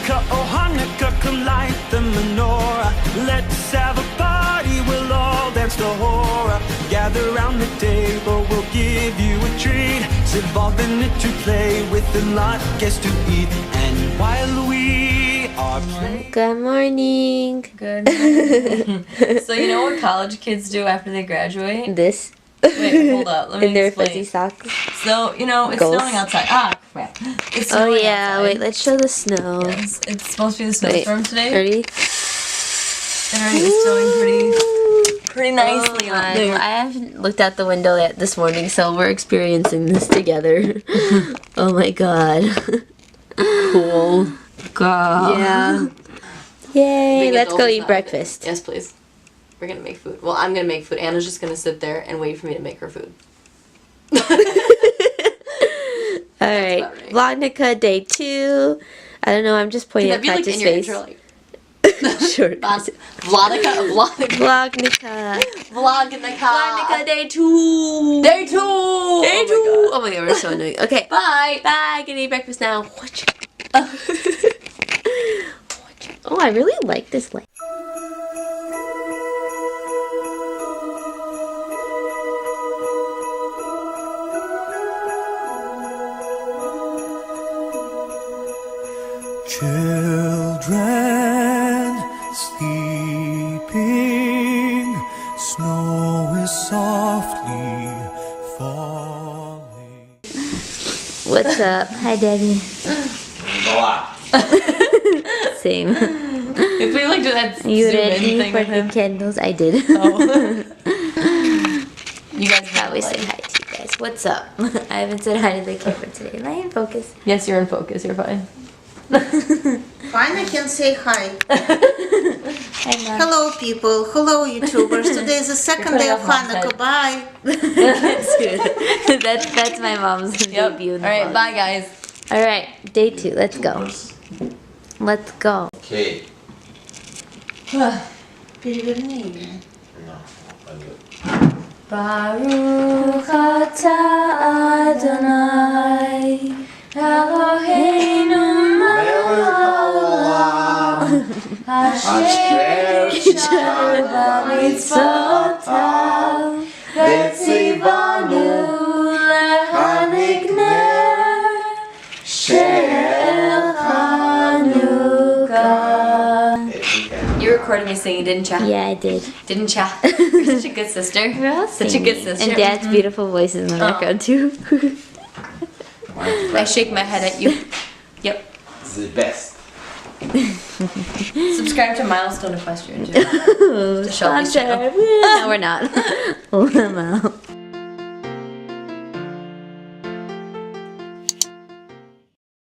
Hanukkah, oh Hanukkah, come light the menorah. Let's have a party, we'll all dance the horror. Gather round the table, we'll give you a treat. Sit in it to play with and lot guests to eat. And while we are playing... Good morning. Good morning. So you know what college kids do after they graduate? This. Wait, hold up. Let me In their explain. fuzzy socks. So, you know, it's Ghost. snowing outside. Ah, crap. It's Oh snowing yeah, outside. wait, let's show the snow. Yes, it's supposed to be the Wait, snowstorm today. ready? And already it's snowing pretty nicely Oh out my, there. I haven't looked out the window yet this morning, so we're experiencing this together. Oh my god. Cool. God. Yeah. Yay, Being let's adult go is eat not breakfast. Yes, please. We're gonna make food. Well, I'm gonna make food. Anna's just gonna sit there and wait for me to make her food. Alright, about right. VLOGNUKKAH day 2. I don't know, I'm just pointing Can at that be like Katya's in your face. intro, like Sure. VLOGNUKKAH VLOGNUKKAH. VLOGNUKKAH day 2. Day 2. Day 2. Oh my god, we're so annoying. Okay. Bye. Bye. Gonna eat breakfast now. Oh, I really like this light. Children sleeping, snow is softly falling. What's up? Hi, Daddy. Same. If we like do that You zoom in ready thing for with the him. candles? I did. Oh. You guys Always say hi to you guys. What's up? I haven't said hi to the camera today. Am I in focus? Yes, you're in focus. You're fine. Fine, I can say hi. Hi, Mom. Hello, people. Hello, YouTubers. Today is the second day of Hanukkah. Bye. That's my mom's debut. All right, bye guys. All right, day 2. Let's go. Let's go. Okay. Переверни. No, I'm good. Baruch atah Adonai Eloheinu melech Asher shar b'mitzvotav v'tzivanu lehanik ner shel Hanukkah. You recorded me singing, didn't ya? Yeah, I did. Didn't ya? You're such a good sister. We're all Such a singing. good sister. And Dad's beautiful voice is in the background too. I shake my head at you. Yep. It's the best. Subscribe to Milestone Equestrian too. To Shelby Sponsor. channel. No, we're not. Well, I'm out.